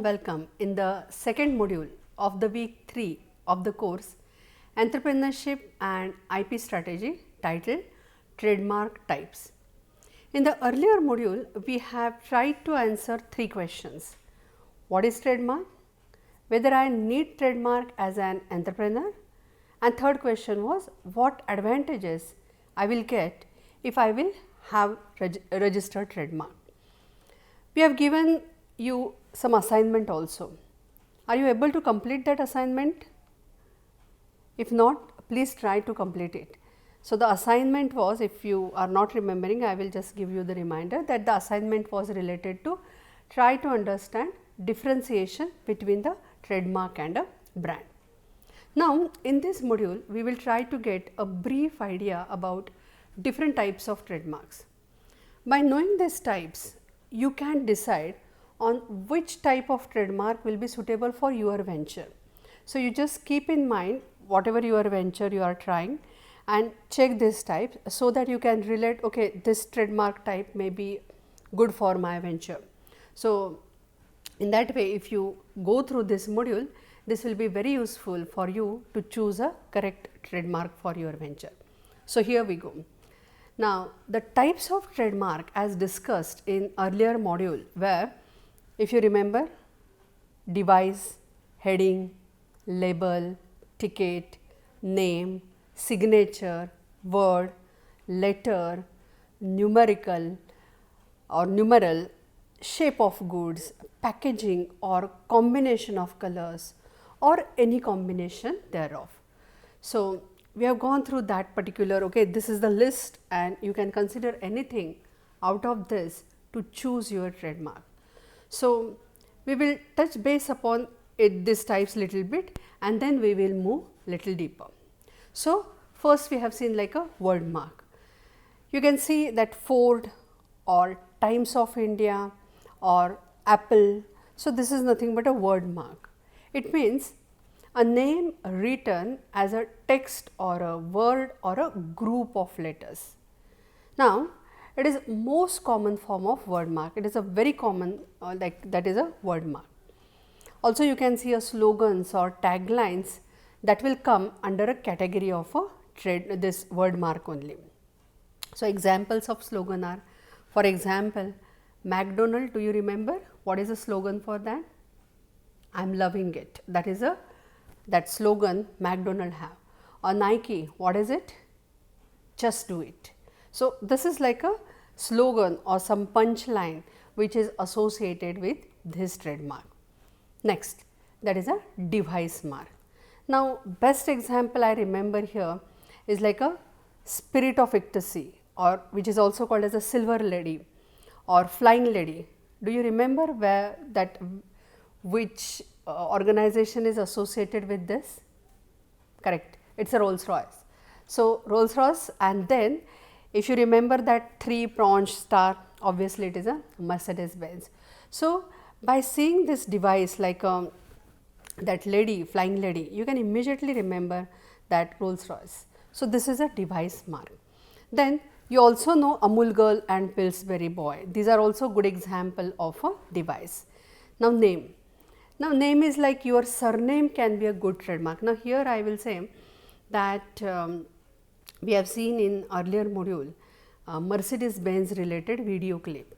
warm welcome in the second module of the week 3 of the course Entrepreneurship and IP Strategy titled Trademark Types. In the earlier module, we have tried to answer 3 questions. What is trademark? Whether I need trademark as an entrepreneur? And third question was what advantages I will get if I will have registered trademark. We have given you some assignment also. Are you able to complete that assignment? If not, please try to complete it. So, the assignment was, if you are not remembering, I will just give you the reminder that the assignment was related to try to understand differentiation between the trademark and a brand. Now, in this module, we will try to get a brief idea about different types of trademarks. By knowing these types, you can decide on which type of trademark will be suitable for your venture. So, you just keep in mind whatever your venture you are trying and check this type, so that you can relate, okay, this trademark type may be good for my venture. So, in that way, if you go through this module, this will be very useful for you to choose a correct trademark for your venture. So, here we go. Now, the types of trademark as discussed in earlier module were, if you remember, device, heading, label, ticket, name, signature, word, letter, numerical or numeral, shape of goods, packaging or combination of colors or any combination thereof. So, we have gone through that particular, okay, this is the list and you can consider anything out of this to choose your trademark. So, we will touch base upon it these types little bit and then we will move little deeper. So, first we have seen like a word mark. You can see that Ford or Times of India or Apple. So, this is nothing but a word mark. It means a name written as a text or a word or a group of letters. Now, it is most common form of word mark. It is a very common that is a word mark. Also, you can see a slogans or taglines that will come under a category of a this word mark only. So, examples of slogan are, for example, McDonald. Do you remember what is the slogan for that? I am loving it. That is that slogan McDonald have. Or Nike, what is it? Just do it. So, this is like a slogan or some punchline which is associated with this trademark. Next, that is a device mark. Now, best example I remember here is like a spirit of ecstasy, or which is also called as a silver lady or flying lady. Do you remember where that which organization is associated with this? Correct, it is a Rolls Royce. So, Rolls Royce, and then if you remember that 3-pronged star, obviously it is a Mercedes Benz. So, by seeing this device like that lady, flying lady, you can immediately remember that Rolls Royce. So, this is a device mark. Then you also know Amul girl and Pillsbury boy. These are also good example of a device. Now, name. Now, name is like your surname can be a good trademark. Now, here I will say that we have seen in earlier module Mercedes Benz related video clip.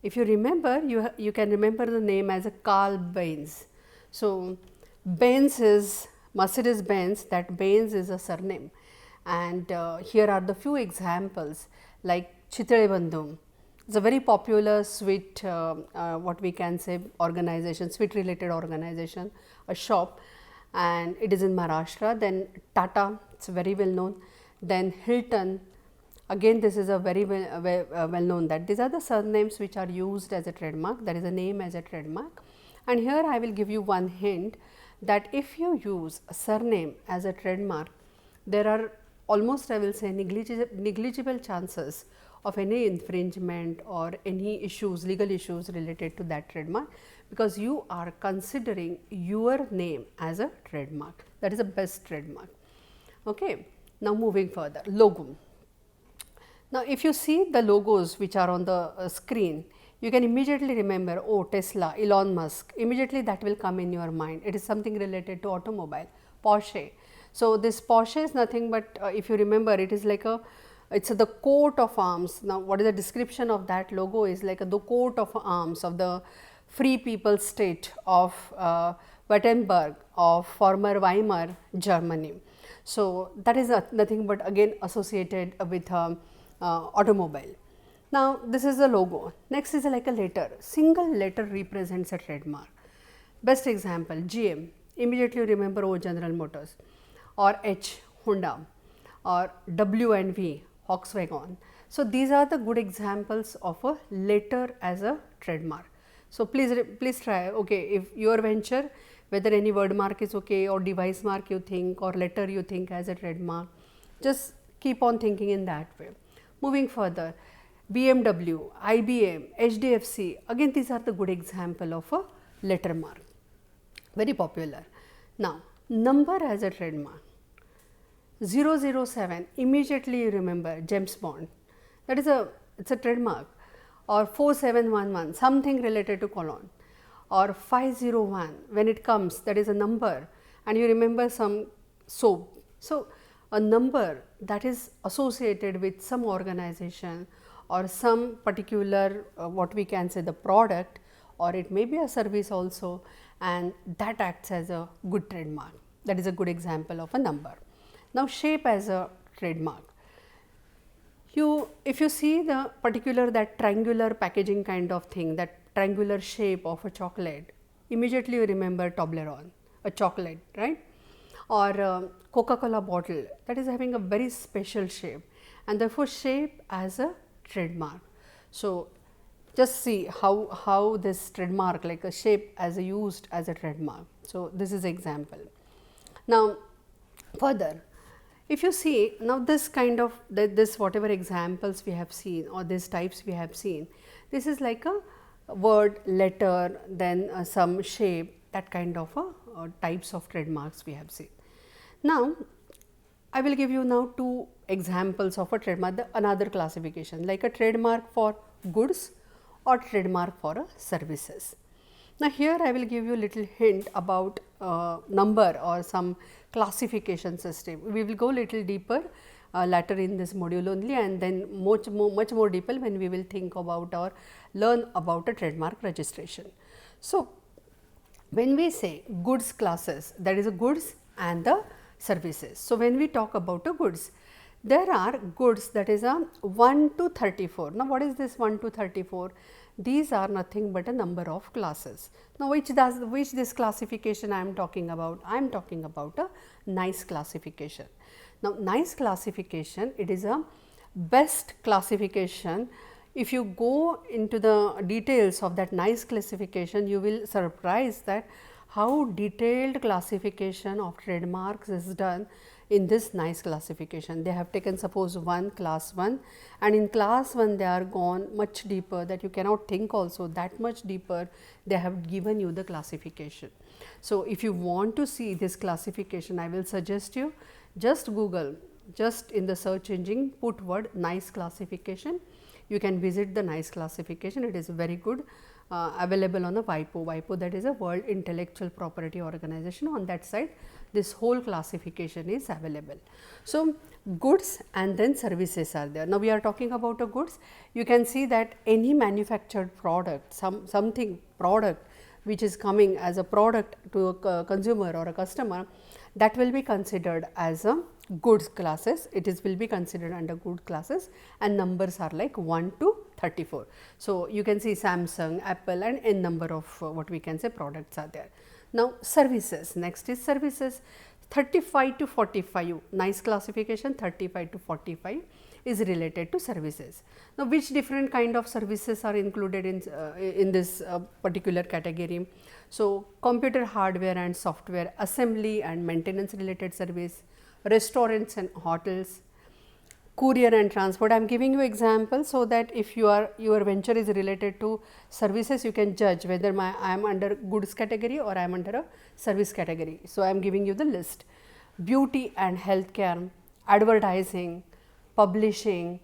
If you remember, you can remember the name as a Carl Benz. So, Benz is Mercedes Benz, that Benz is a surname, and here are the few examples like Chitale Bandhu. It is a very popular sweet what we can say organization, sweet related organization, a shop, and it is in Maharashtra. Then Tata, it is very well known. Then Hilton, again this is a very well known, that these are the surnames which are used as a trademark, that is a name as a trademark. And here I will give you one hint that if you use a surname as a trademark, there are almost, I will say, negligible chances of any infringement or any issues, legal issues related to that trademark, because you are considering your name as a trademark. That is the best trademark. Okay. Now, moving further, logo. Now, if you see the logos which are on the screen, you can immediately remember, oh, Tesla, Elon Musk, immediately that will come in your mind. It is something related to automobile, Porsche. So this Porsche is nothing but, if you remember, it is like it's the coat of arms. Now, what is the description of that logo is like the coat of arms of the Free People's State of Wittenberg of former Weimar Germany. So that is nothing but again associated with automobile. Now, this is the logo. Next is like a letter. Single letter represents a trademark. Best example, GM. Immediately you remember, oh, General Motors, or H, Honda, or W and V, Volkswagen. So these are the good examples of a letter as a trademark. So please try. Okay, if your venture, whether any word mark is okay, or device mark you think, or letter you think as a trademark, just keep on thinking in that way. Moving further, BMW, IBM, HDFC, again these are the good example of a letter mark, very popular. Now, number as a trademark, 007, immediately you remember James Bond, that is it's a trademark, or 4711, something related to cologne, or 501, when it comes, that is a number, and you remember some soap. So a number that is associated with some organization or some particular what we can say the product, or it may be a service also, and that acts as a good trademark. That is a good example of a number. Now, shape as a trademark. If you see the particular that triangular packaging kind of thing, that triangular shape of a chocolate, immediately you remember Toblerone, a chocolate, right? Or Coca-Cola bottle, that is having a very special shape, and therefore shape as a trademark. So just see how this trademark, like a shape as a used as a trademark. So this is example. Now further, if you see now this kind of this whatever examples we have seen, or these types we have seen, this is like a word, letter, then some shape, that kind of types of trademarks we have seen. Now I will give you now two examples of a trademark, another classification, like a trademark for goods or trademark for services. Now here I will give you a little hint about number or some classification system. We will go little deeper later in this module only, and then much more deeper when we will think about or learn about a trademark registration. So when we say goods classes, that is a goods and the services. So when we talk about a goods, there are goods that is a 1 to 34. Now what is this 1 to 34? These are nothing but a number of classes. Now which this classification I am talking about? I am talking about a nice classification. Now nice classification, it is a best classification. If you go into the details of that nice classification, you will surprise that how detailed classification of trademarks is done in this nice classification. They have taken suppose class 1, and in class 1 they are gone much deeper that you cannot think also, that much deeper they have given you the classification. So if you want to see this classification, I will suggest you just Google, just in the search engine put word nice classification. You can visit the nice classification, it is very good. Available on a WIPO, that is a World Intellectual Property Organization. On that side this whole classification is available. So goods and then services are there. Now we are talking about a goods. You can see that any manufactured product, something product which is coming as a product to a consumer or a customer, that will be considered as a goods classes. It will be considered under good classes, and numbers are like 1 to 34. So you can see Samsung, Apple, and n number of what we can say products are there. Now services, next is services, 35 to 45, nice classification, 35 to 45 is related to services. Now which different kind of services are included in this particular category? So computer hardware and software, assembly and maintenance related service, restaurants and hotels, courier and transport. I am giving you examples so that if your venture is related to services, you can judge whether I am under goods category or I am under a service category. So I am giving you the list. Beauty and healthcare, advertising, publishing,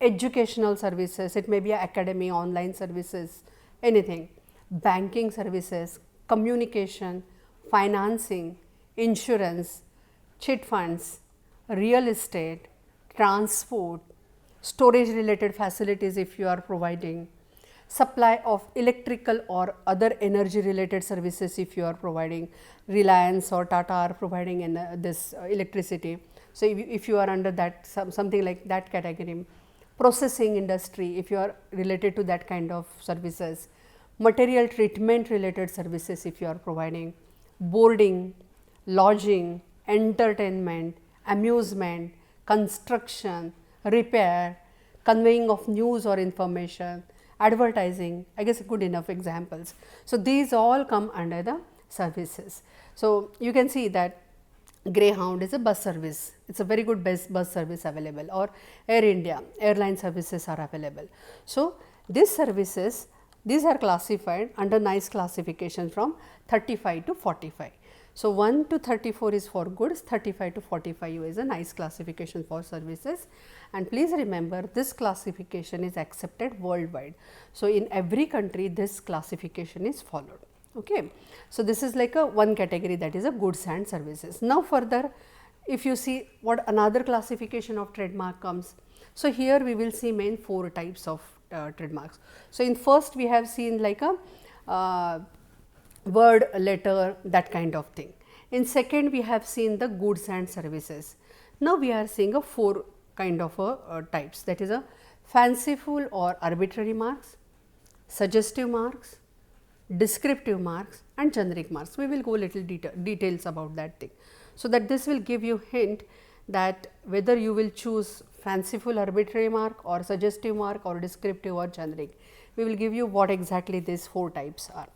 educational services, it may be academy, online services, anything, banking services, communication, financing, insurance, chit funds, real estate, transport, storage related facilities if you are providing, supply of electrical or other energy related services if you are providing, Reliance or Tata are providing in this electricity. So, if you are under that something like that category, processing industry if you are related to that kind of services, material treatment related services if you are providing, boarding, lodging, entertainment, amusement, construction, repair, conveying of news or information, advertising, I guess good enough examples. So, these all come under the services. So, you can see that Greyhound is a bus service, it is a very good bus service available, or Air India, airline services are available. So, these services, these are classified under nice classification from 35 to 45. So, 1 to 34 is for goods, 35 to 45 is a nice classification for services, and please remember this classification is accepted worldwide. So, in every country this classification is followed. Okay. So, this is like a one category, that is a goods and services. Now, further if you see what another classification of trademark comes. So, here we will see main 4 types of trademarks. So, in first we have seen like a word, letter, that kind of thing. In second we have seen the goods and services. Now, we are seeing a 4 kind of types, that is a fanciful or arbitrary marks, suggestive marks, descriptive marks and generic marks. We will go little details about that thing. So, that this will give you hint that whether you will choose fanciful arbitrary mark or suggestive mark or descriptive or generic. We will give you what exactly these 4 types are.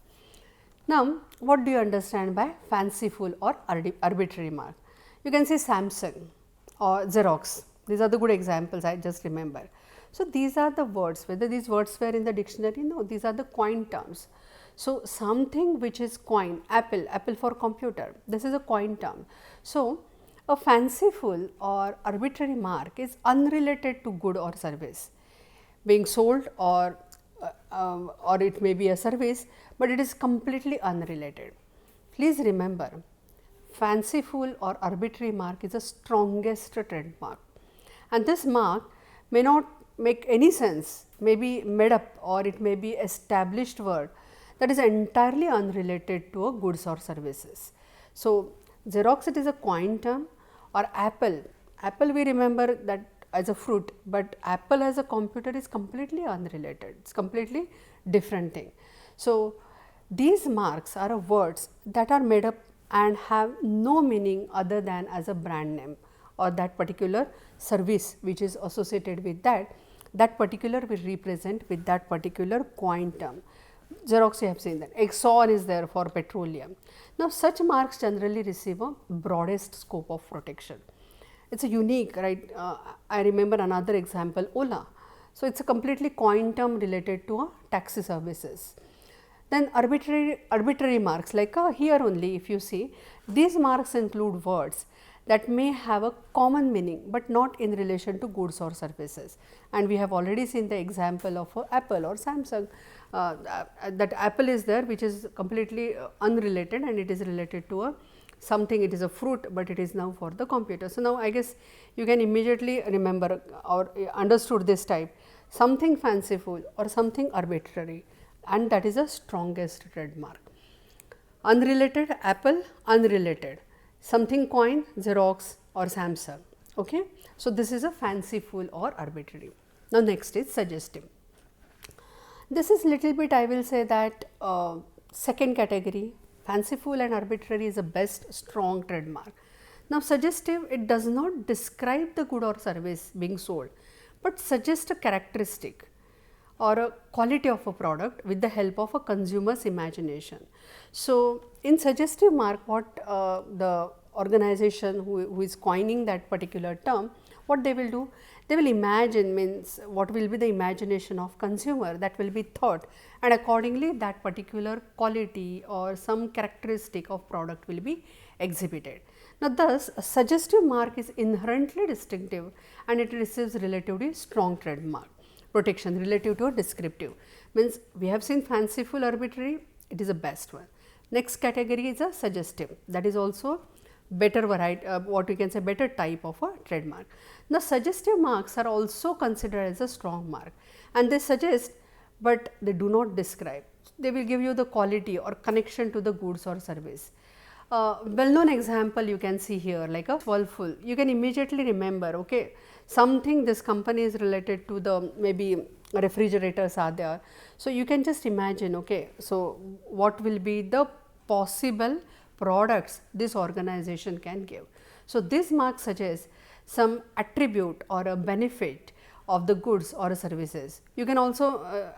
Now, what do you understand by fanciful or arbitrary mark? You can say Samsung or Xerox, these are the good examples I just remember. So, these are the words, whether these words were in the dictionary, no, these are the coin terms. So, something which is coin, apple for computer, this is a coin term. So, a fanciful or arbitrary mark is unrelated to good or service being sold, or it may be a service, but it is completely unrelated. Please remember, fanciful or arbitrary mark is the strongest trademark, and this mark may not make any sense, may be made up or it may be established word that is entirely unrelated to a goods or services. So, Xerox, it is a coin term, or apple we remember that as a fruit, but apple as a computer is completely unrelated, it is completely different thing. So, these marks are words that are made up and have no meaning other than as a brand name or that particular service which is associated with that particular will represent with that particular coin term. Xerox, you have seen that. Exxon is there for petroleum. Now, such marks generally receive a broadest scope of protection. It is a unique, right. I remember another example, Ola. So, it is a completely coin term related to a taxi services. Then arbitrary marks, like here only if you see, these marks include words that may have a common meaning, but not in relation to goods or services. And we have already seen the example of Apple or Samsung, that Apple is there which is completely unrelated and it is related to something, it is a fruit, but it is now for the computer. So, now I guess you can immediately remember or understood this type, something fanciful or something arbitrary, and that is the strongest trademark. Unrelated, Apple, unrelated, something coin, Xerox or Samsung. Okay. So, this is a fanciful or arbitrary. Now, next is suggestive. This is little bit, I will say that second category, fanciful and arbitrary is the best strong trademark. Now, suggestive, it does not describe the good or service being sold, but suggests a characteristic or a quality of a product with the help of a consumer's imagination. So, in suggestive mark, what the organization who is coining that particular term, what they will do, they will imagine, means what will be the imagination of consumer, that will be thought, and accordingly that particular quality or some characteristic of product will be exhibited. Now, thus a suggestive mark is inherently distinctive and it receives relatively strong trademark protection relative to a descriptive. Means we have seen fanciful, arbitrary, it is the best one. Next category is a suggestive, that is also better variety, what we can say better type of a trademark. Now, suggestive marks are also considered as a strong mark and they suggest, but they do not describe. They will give you the quality or connection to the goods or service. Well known example you can see here, like a Whirlpool, you can immediately remember, okay, something this company is related to, the maybe refrigerators are there. So, you can just imagine, okay, so what will be the possible products this organization can give. So, this mark suggests some attribute or a benefit of the goods or services. You can also,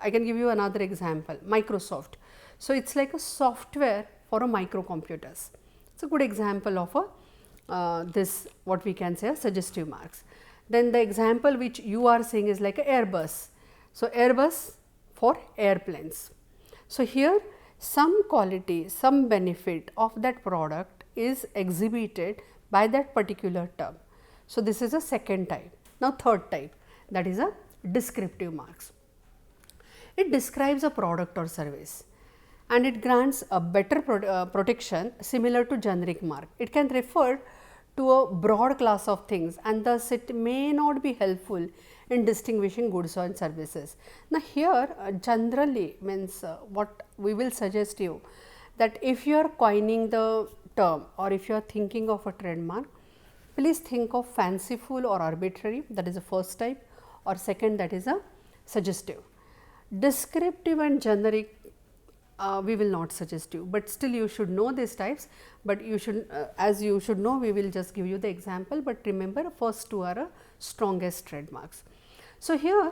I can give you another example, Microsoft. So, it is like a software for a microcomputers. It is a good example of a this what we can say a suggestive marks. Then the example which you are seeing is like a Airbus. So, Airbus for airplanes. So, here some quality, some benefit of that product is exhibited by that particular term. So, this is a second type. Now, third type, that is a descriptive marks. It describes a product or service and it grants a better protection similar to generic mark. It can refer to a broad class of things and thus it may not be helpful in distinguishing goods and services. Now, here generally means what we will suggest you, that if you are coining the term or if you are thinking of a trademark, please think of fanciful or arbitrary, that is the first type, or second, that is a suggestive. Descriptive and generic we will not suggest you, but still you should know these types, but you should as you should know, we will just give you the example, but remember first two are strongest trademarks. So, here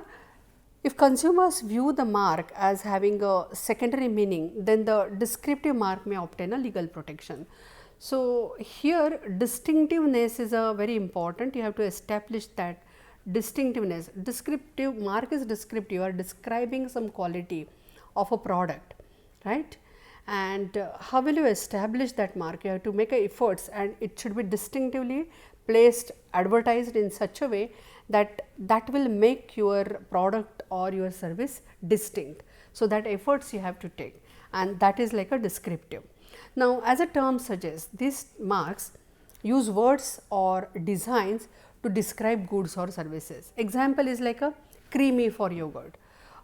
if consumers view the mark as having a secondary meaning, then the descriptive mark may obtain a legal protection. So, here distinctiveness is a very important, you have to establish that distinctiveness. Descriptive mark is descriptive, you are describing some quality of a product, right, and how will you establish that mark? You have to make efforts and it should be distinctively placed, advertised in such a way that that will make your product or your service distinct. So, that efforts you have to take and that is like a descriptive. Now, as a term suggests, these marks use words or designs to describe goods or services. Example is like a creamy for yogurt,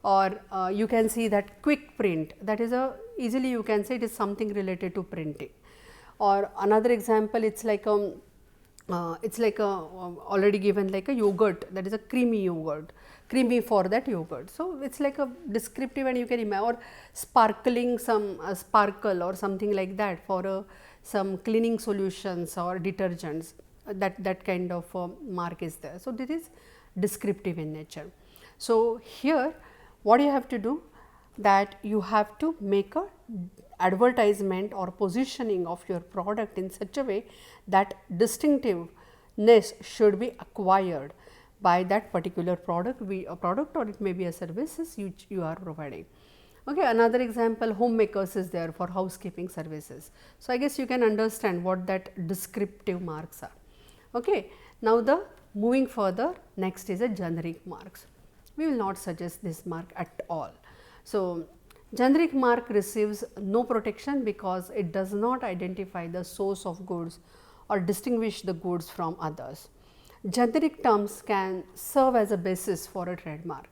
or you can see that quick print, that is a easily you can say it is something related to printing, or another example it's like a already given like a yogurt, that is a creamy yogurt, creamy for that yogurt. So, it is like a descriptive and you can imagine, or sparkling some sparkle or something like that for some cleaning solutions or detergents, that kind of mark is there. So, this is descriptive in nature. So, here what you have to do, that you have to make a advertisement or positioning of your product in such a way that distinctiveness should be acquired by that particular product, or it may be a services which you are providing. Okay, another example, homemakers is there for housekeeping services. So, I guess you can understand what that descriptive marks are. Okay. Now, the moving further, next is a generic marks. We will not suggest this mark at all. So, generic mark receives no protection because it does not identify the source of goods or distinguish the goods from others. Generic terms can serve as a basis for a trademark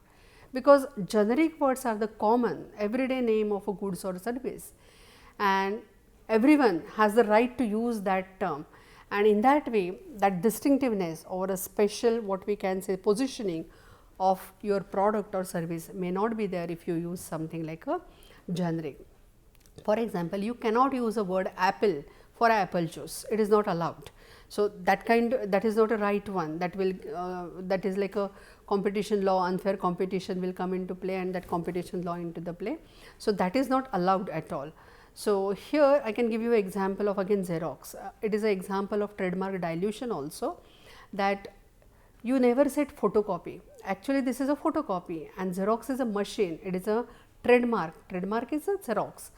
because generic words are the common everyday name of a goods or service, and everyone has the right to use that term, and in that way that distinctiveness or a special what we can say positioning of your product or service may not be there if you use something like a generic. For example, you cannot use a word apple for apple juice, it is not allowed. So, that is not a right one, that will that is like a competition law, unfair competition will come into play and that competition law into the play. So, that is not allowed at all. So, here I can give you an example of again Xerox, it is an example of trademark dilution also, that you never said photocopy. Actually this is a photocopy and Xerox is a machine, it is a trademark. Trademark is a Xerox,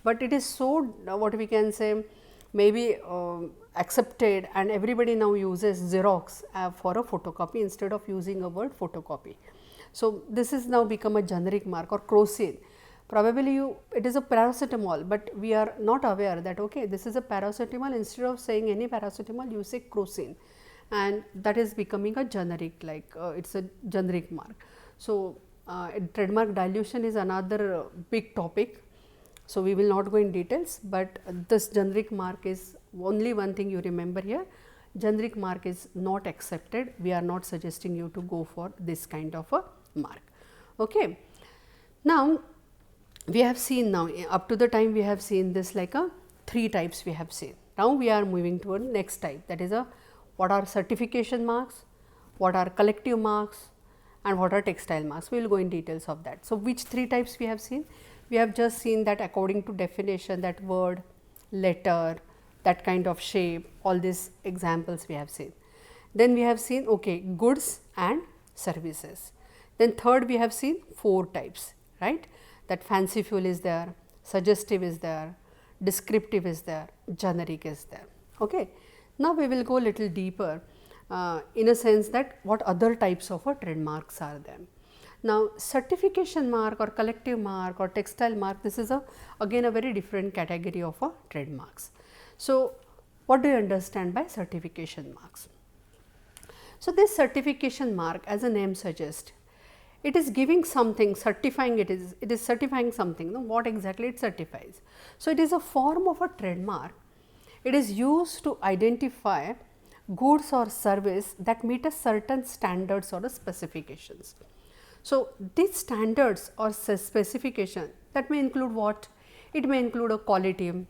but it is so what we can say maybe accepted, and everybody now uses Xerox for a photocopy instead of using a word photocopy. So this is now become a generic mark. Or crocin, probably it is a paracetamol, but we are not aware that okay, this is a paracetamol, instead of saying any paracetamol you say crocin, and that is becoming a generic, like it is a generic mark. So trademark dilution is another big topic. So we will not go in details, but this generic mark is only one thing you remember here. Generic mark is not accepted. We are not suggesting you to go for this kind of a mark. Okay. Now we have seen, now up to the time we have seen this like a 3 types we have seen. Now we are moving to a next type, that is a what are certification marks, what are collective marks, and what are textile marks. We will go in details of that. So which 3 types we have seen? We have just seen that according to definition, that word, letter, that kind of shape, all these examples we have seen. Then we have seen okay, goods and services. Then third we have seen 4 types, right? That fanciful is there, suggestive is there, descriptive is there, generic is there. Okay. Now we will go little deeper in a sense that what other types of trademarks are there. Now certification mark or collective mark or textile mark, this is again a very different category of trademarks. So what do you understand by certification marks? So this certification mark, as the name suggests, it is giving something, certifying it is certifying something. No? What exactly it certifies? So it is a form of a trademark. It is used to identify goods or service that meet a certain standards or specifications. So these standards or specification, that may include what? It may include a quality,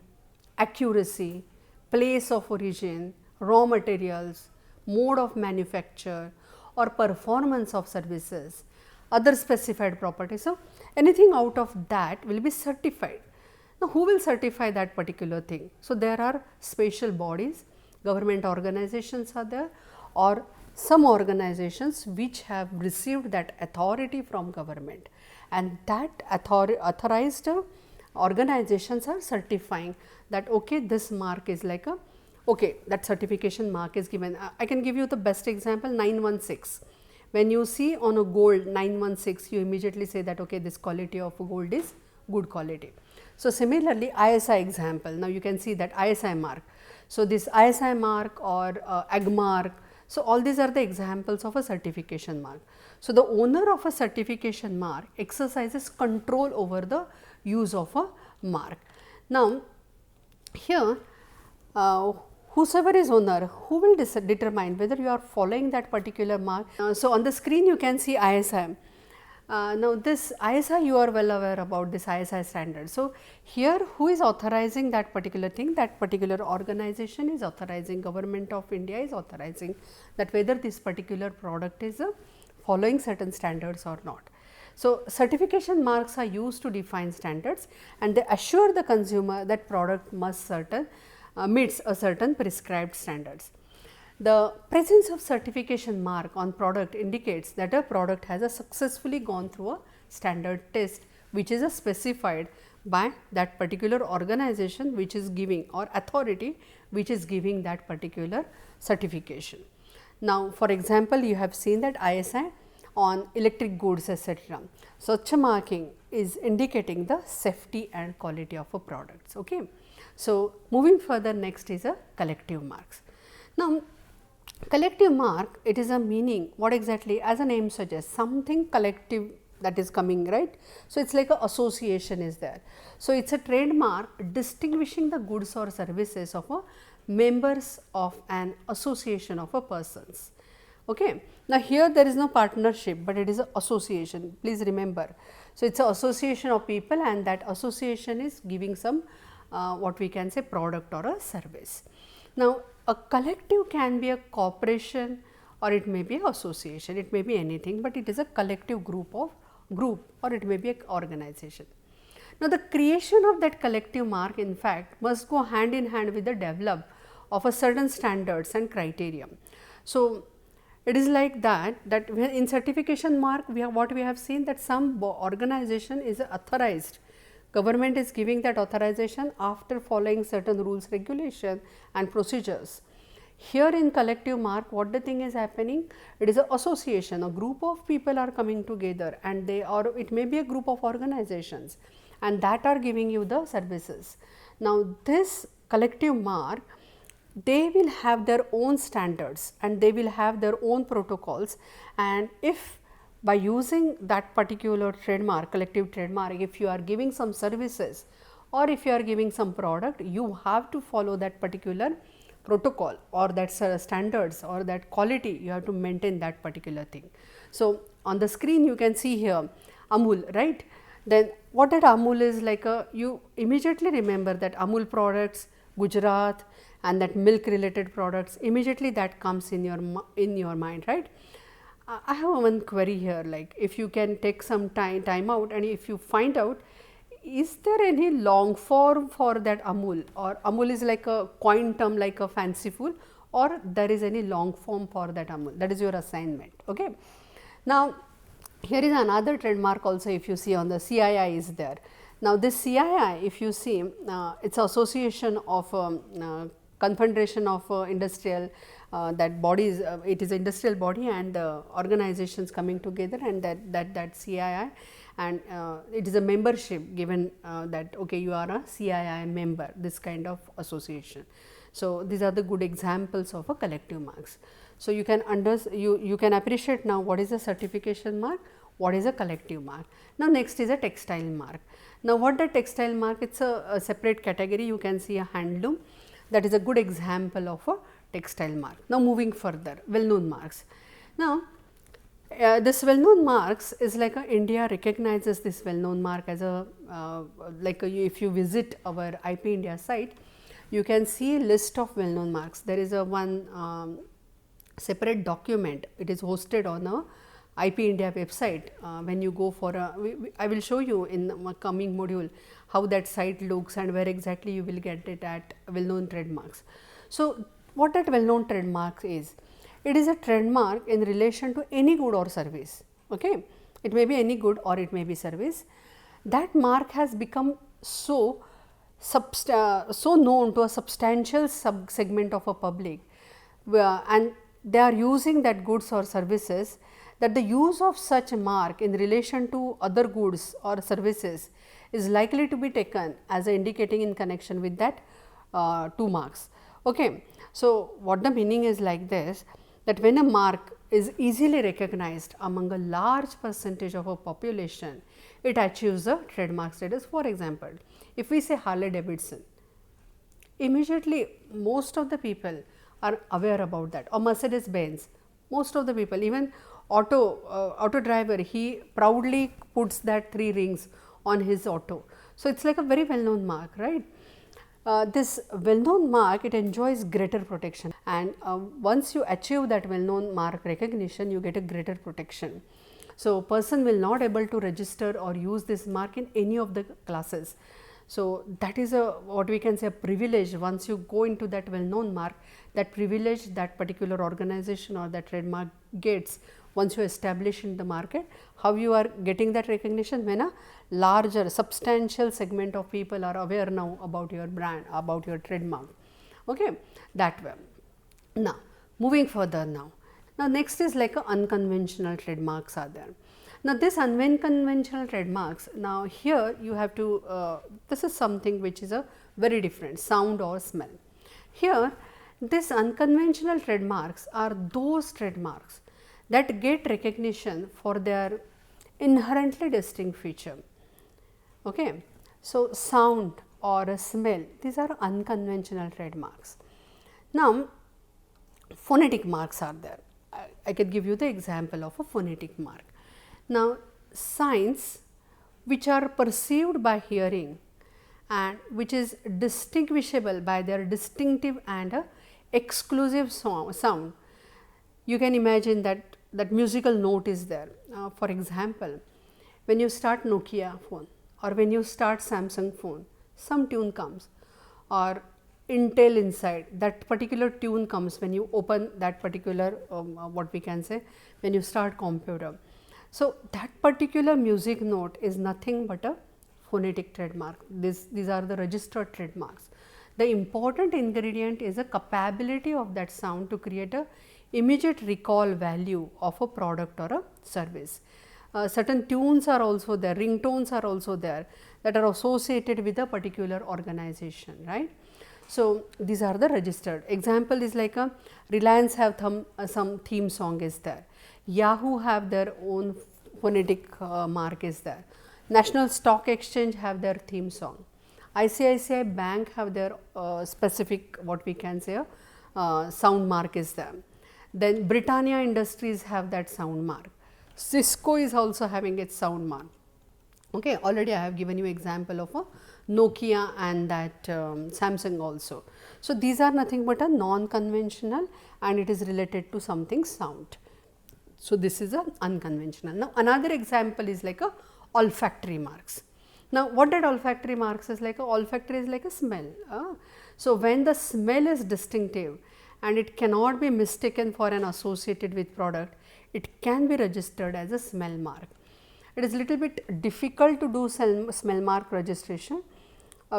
accuracy, place of origin, raw materials, mode of manufacture, or performance of services, other specified properties. So anything out of that will be certified. Now who will certify that particular thing? So there are special bodies, government organizations are there, or some organizations which have received that authority from government, and that authorized organizations are certifying that okay, this mark is like a okay, that certification mark is given. I can give you the best example, 916. When you see on a gold 916, you immediately say that okay, this quality of gold is good quality. So similarly ISI example, now you can see that ISI mark. So this ISI mark or AG mark, so all these are the examples of a certification mark. So the owner of a certification mark exercises control over the use of a mark. Now here whosoever is owner, who will determine whether you are following that particular mark. So on the screen you can see ISI. Now this ISI, you are well aware about this ISI standard. So here who is authorizing that particular thing? That particular organization is authorizing, government of India is authorizing that whether this particular product is following certain standards or not. So certification marks are used to define standards, and they assure the consumer that product must meets a certain prescribed standards. The presence of certification mark on product indicates that a product has successfully gone through a standard test, which is specified by that particular organization which is giving, or authority which is giving that particular certification. Now for example, you have seen that ISI on electric goods etc. Such a marking is indicating the safety and quality of a products. Okay. So moving further, next is a collective marks. Now collective mark, it is a meaning, what exactly? As a name suggests, something collective that is coming, right? So it is like a association is there. So it is a trademark distinguishing the goods or services of a members of an association of a persons. Okay. Now here there is no partnership, but it is an association, please remember. So it is an association of people, and that association is giving some what we can say product or a service. Now a collective can be a corporation, or it may be an association, it may be anything, but it is a collective group, or it may be an organization. Now the creation of that collective mark in fact must go hand in hand with the develop of a certain standards and criteria. So it is like that when in certification mark what we have seen, that some organization is authorized, government is giving that authorization after following certain rules, regulation and procedures. Here in collective mark, what the thing is happening, it is an association, a group of people are coming together, and they are, it may be a group of organizations, and that are giving you the services. Now this collective mark, they will have their own standards and they will have their own protocols, and if by using that particular trademark, collective trademark, if you are giving some services or if you are giving some product, you have to follow that particular protocol or that standards or that quality, you have to maintain that particular thing. So on the screen you can see here Amul, right? Then what that Amul is like, you immediately remember that Amul products, Gujarat, and that milk related products, immediately that comes in your mind, right? I have one query here, like if you can take some time out, and if you find out, is there any long form for that Amul, or Amul is like a coin term, like a fanciful, or there is any long form for that Amul? That is your assignment. Okay. Now here is another trademark also, if you see on the CII is there. Now this CII, if you see, it's association of confederation of industrial that bodies, it is industrial body and organizations coming together, and that CII, and it is a membership given that okay, you are a CII member, this kind of association. So these are the good examples of a collective marks. So you can you can appreciate now what is a certification mark, what is a collective mark. Now next is a textile mark. Now what the textile mark, it's a separate category. You can see a handloom, that is a good example of a textile mark. Now moving further, well known marks. Now this well known marks is like India recognizes this well known mark as a if you visit our IP India site, you can see a list of well known marks. There is a one separate document, it is hosted on a IP India website. When you go for a, I will show you in the coming module how that site looks and where exactly you will get it at well known trademarks. So what that well known trademark is, it is a trademark in relation to any good or service. Okay, it may be any good or it may be service. That mark has become so known to a substantial segment of a public, and they are using that goods or services, that the use of such a mark in relation to other goods or services is likely to be taken as a indicating in connection with that two marks. Okay. So what the meaning is like this, that when a mark is easily recognized among a large percentage of a population, it achieves a trademark status. For example, if we say Harley Davidson, immediately most of the people are aware about that, or Mercedes Benz, most of the people, even auto driver, he proudly puts that 3 rings on his auto. So it's like a very well known mark, right? This well known mark, it enjoys greater protection, and once you achieve that well known mark recognition, you get a greater protection. So person will not able to register or use this mark in any of the classes. So that is a, what we can say, a privilege. Once you go into that well known mark, that privilege that particular organization or that trademark gets once you establish in the market. How you are getting that recognition? When a larger substantial segment of people are aware now about your brand, about your trademark. Okay, that way. Now moving further now. Now next is like a unconventional trademarks are there. Now this unconventional trademarks, now here you have to, this is something which is a very different, sound or smell. Here this unconventional trademarks are those trademarks that get recognition for their inherently distinct feature. Okay. So sound or a smell, these are unconventional trademarks. Now phonetic marks are there. I could give you the example of a phonetic mark. Now signs which are perceived by hearing and which is distinguishable by their distinctive and exclusive sound. You can imagine that musical note is there. For example, when you start Nokia phone or when you start Samsung phone, some tune comes, or intel inside. That particular tune comes when you open that particular what we can say, when you start computer. So, that particular music note is nothing but a phonetic trademark. These are the registered trademarks. The important ingredient is a capability of that sound to create a immediate recall value of a product or a service. Certain tunes are also there, ringtones are also there, that are associated with a particular organization, right. So, these are the registered. Example is like a Reliance have some theme song is there, Yahoo have their own phonetic mark is there, National Stock Exchange have their theme song, ICICI Bank have their specific what we can say sound mark is there. Then Britannia Industries have that sound mark. Cisco is also having its sound mark. Okay, already I have given you example of a Nokia and that Samsung also. So, these are nothing but a non-conventional and it is related to something sound. So, this is a unconventional. Now, another example is like a olfactory marks. Now, what that olfactory marks is like a olfactory is like a smell. So, when the smell is distinctive and it cannot be mistaken for an associated with product, it can be registered as a smell mark. It is little bit difficult to do smell mark registration.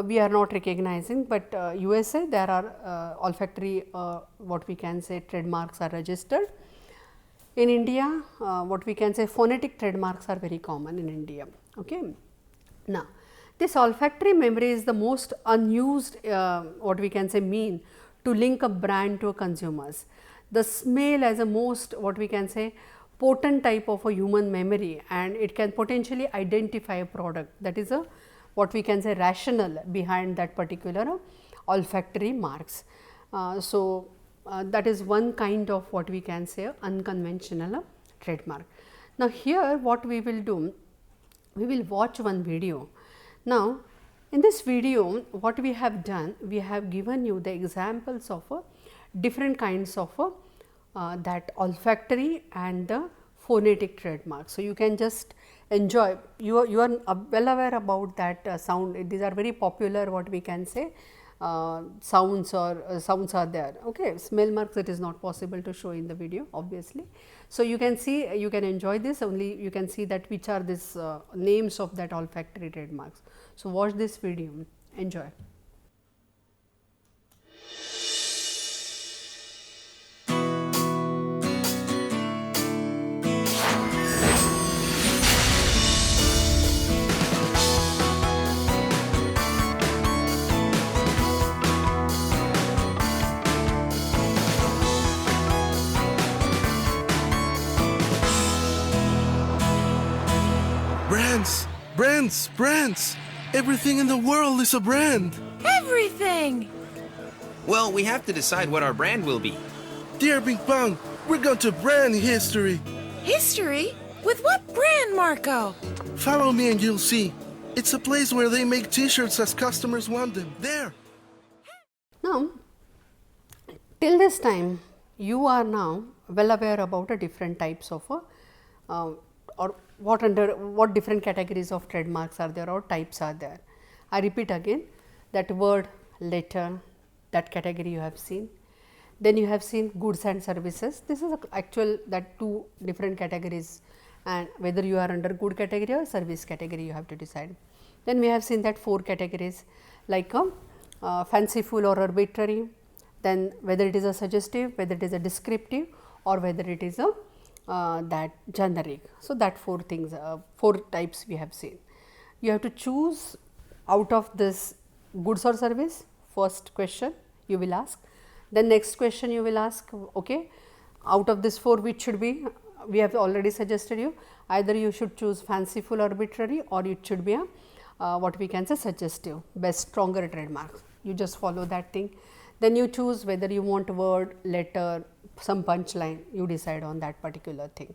We are not recognizing, but USA there are olfactory what we can say trademarks are registered. In India, what we can say phonetic trademarks are very common in India. Okay. Now, this olfactory memory is the most unused what we can say mean to link a brand to a consumers. The smell as a most what we can say potent type of a human memory, and it can potentially identify a product. That is a what we can say rationale behind that particular olfactory marks. That is one kind of what we can say unconventional trademark. Now, here what we will do, we will watch one video. Now, in this video what we have done, we have given you the examples of different kinds of that olfactory and the phonetic trademark. So, you can just enjoy, you are well aware about that sound. These are very popular what we can say sounds or sounds are there. Okay. Smell marks, it is not possible to show in the video obviously. So, you can see, you can enjoy this, only you can see that which are these names of that olfactory trademarks. So, watch this video, enjoy. Brands! Everything in the world is a brand! Everything! Well, we have to decide what our brand will be. Dear Ping Pong, we're going to brand history! History? With what brand, Marco? Follow me and you'll see. It's a place where they make t-shirts as customers want them. There! Now, till this time, you are now well aware about a different types of or what different categories of trademarks are there or types are there. I repeat again, that word, letter, that category you have seen. Then you have seen goods and services. This is actual that two different categories, and whether you are under good category or service category you have to decide. Then we have seen that four categories like fanciful or arbitrary, then whether it is a suggestive, whether it is a descriptive, or whether it is a that generic. So, that four things, four types we have seen. You have to choose out of this goods or service. First question you will ask, then next question you will ask, okay, out of this four which should be, we have already suggested you, either you should choose fanciful, arbitrary, or it should be a what we can say suggestive, best, stronger trademark. You just follow that thing. Then you choose whether you want word, letter, some punchline, you decide on that particular thing.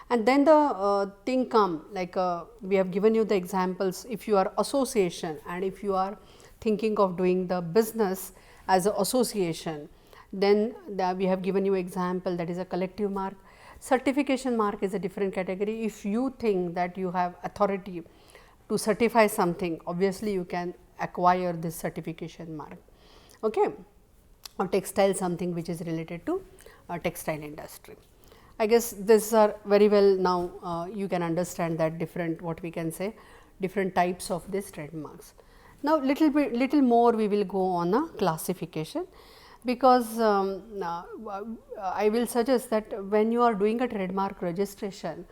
And then the thing come like we have given you the examples. If you are association and if you are thinking of doing the business as an association, then we have given you example, that is a collective mark. Certification mark is a different category. If you think that you have authority to certify something, obviously you can acquire this certification mark. okay, or textile, something which is related to textile industry. I guess these are very well now you can understand that different, what we can say, different types of these trademarks. Now, little more we will go on a classification, because I will suggest that when you are doing a trademark registration,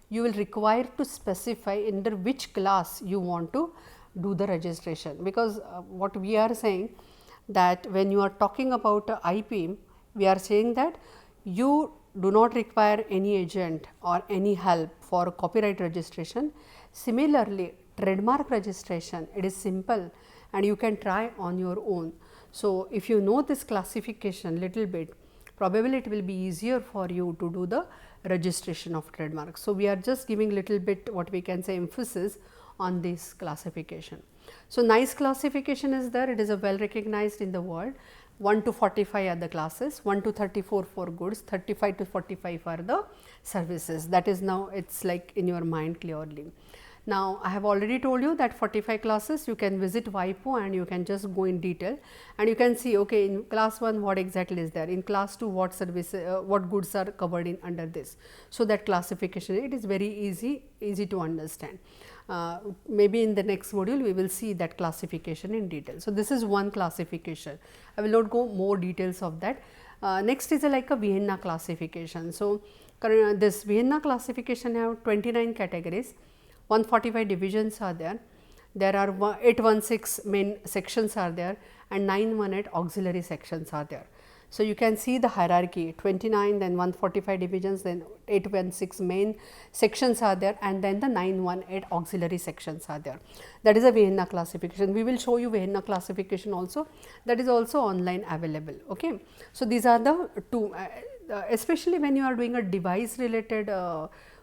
you will require to specify under which class you want to do the registration, because what we are saying that when you are talking about IP, we are saying that you do not require any agent or any help for copyright registration. Similarly, trademark registration, it is simple and you can try on your own. So, if you know this classification little bit, probably it will be easier for you to do the registration of trademark. So, we are just giving little bit, what we can say, emphasis on this classification. So, nice classification is there, it is a well recognized in the world. 1 to 45 are the classes, 1 to 34 for goods, 35 to 45 are the services. That is now it is like in your mind clearly. Now, I have already told you that 45 classes you can visit WIPO and you can just go in detail and you can see, okay, in class 1 what exactly is there, in class 2 what services, what goods are covered in under this. So, that classification, it is very easy to understand. Maybe in the next module we will see that classification in detail. So, this is one classification. I will not go more details of that. Next is like a Vienna classification. So, this Vienna classification have 29 categories, 145 divisions are there. There are 816 main sections are there and 918 auxiliary sections are there. So, you can see the hierarchy, 29, then 145 divisions, then 816 main sections are there and then the 918 auxiliary sections are there. That is a Vienna classification. We will show you Vienna classification also, that is also online available. Okay. So, these are the two, especially when you are doing a device related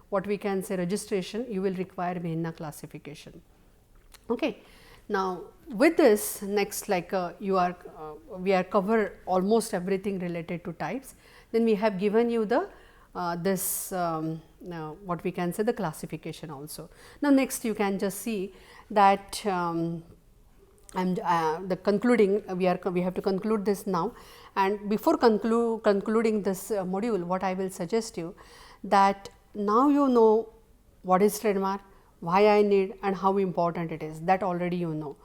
what we can say registration, you will require Vienna classification. Okay. Now, with this next, like we are covered almost everything related to types. Then we have given you the this what we can say the classification also. Now, next you can just see that the concluding, we have to conclude this now, and before concluding this module, what I will suggest you that now you know what is trademark, why I need and how important it is, that already you know.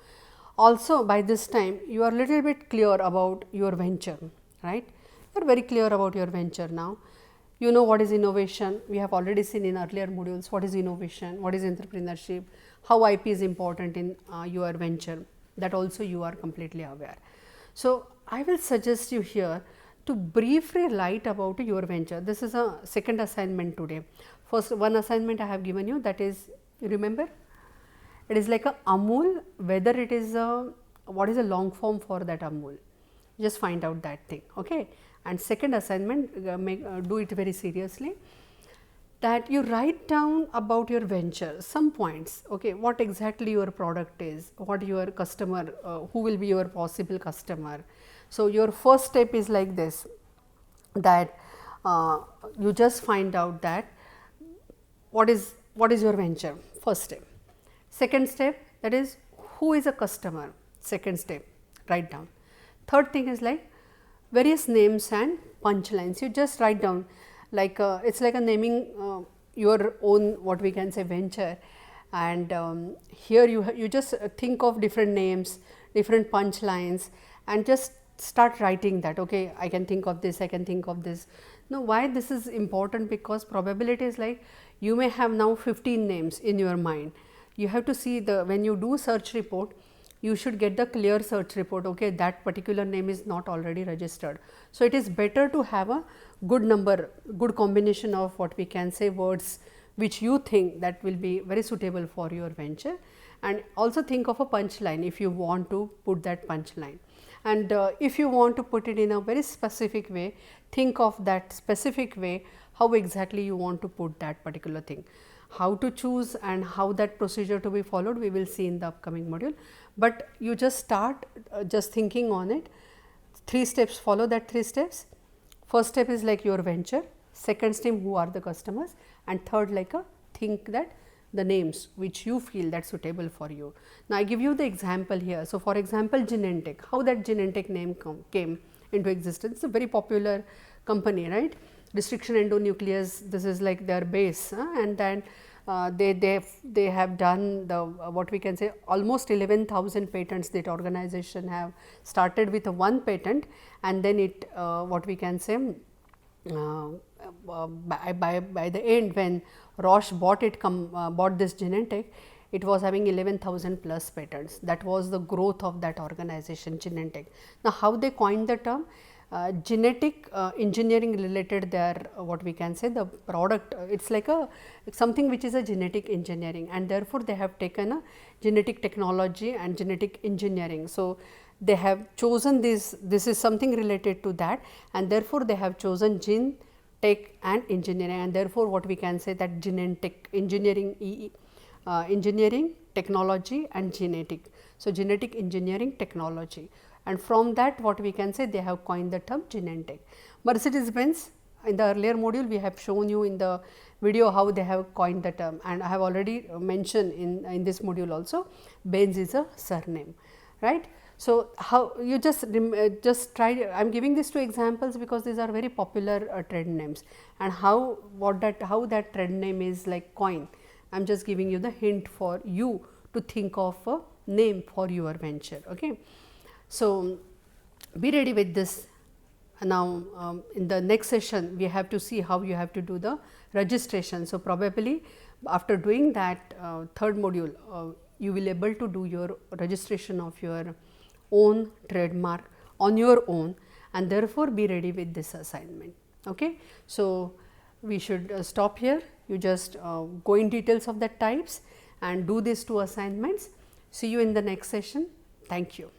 Also by this time you are little bit clear about your venture, right? You are very clear about your venture now. You know what is innovation, we have already seen in earlier modules what is innovation, what is entrepreneurship, how IP is important in your venture, that also you are completely aware. So, I will suggest you here to briefly write about your venture. This is a second assignment today. First one assignment I have given you, that is, you remember, it is like a Amul, whether it is a, what is a long form for that Amul, just find out that thing. Okay. And second assignment, do it very seriously, that you write down about your venture, some points, okay, what exactly your product is, what your customer, who will be your possible customer. So, your first step is like this, that you just find out that what is your venture, first step. Second step, that is who is a customer, second step, write down. Third thing is like various names and punchlines, you just write down, like it is like a naming your own, what we can say, venture, and here you just think of different names, different punchlines and just start writing that, okay, I can think of this, I can think of this. Now, why this is important? Because probability is like you may have now 15 names in your mind. You have to see the, when you do search report, you should get the clear search report, okay, that particular name is not already registered. So, it is better to have a good number, good combination of what we can say words which you think that will be very suitable for your venture, and also think of a punchline if you want to put that punchline. And if you want to put it in a very specific way, think of that specific way, how exactly you want to put that particular thing. How to choose and how that procedure to be followed, we will see in the upcoming module, but you just start just thinking on it. 3 steps, follow that 3 steps. First step is like your venture, second step who are the customers, and third like a think that the names which you feel that suitable for you. Now, I give you the example here. So, for example, Genentech, how that Genentech name came into existence. It's a very popular company, right? Restriction endonuclease, this is like their base, and then they have done the what we can say almost 11,000 patents. That organization have started with one patent, and then it what we can say by the end, when Roche bought this Genentech, it was having 11,000 plus patents. That was the growth of that organization, Genentech. Now, how they coined the term? Genetic engineering related their what we can say the product, it's like something which is a genetic engineering, and therefore, they have taken a genetic technology and genetic engineering. So, they have chosen this is something related to that, and therefore, they have chosen gene, tech and engineering, and therefore, what we can say that genetic engineering, engineering, technology and genetic. So, genetic engineering technology, and from that what we can say they have coined the term Genentech. Mercedes-Benz, in the earlier module we have shown you in the video how they have coined the term, and I have already mentioned in this module also, Benz is a surname, right. So, how you just try, I am giving these two examples because these are very popular trade names, and how that trade name is like coined. I am just giving you the hint for you to think of a name for your venture. Okay. So, be ready with this. Now, in the next session we have to see how you have to do the registration. So, probably after doing that third module you will able to do your registration of your own trademark on your own, and therefore, be ready with this assignment. Okay. So, we should stop here. You just go in details of the types and do these two assignments. See you in the next session. Thank you.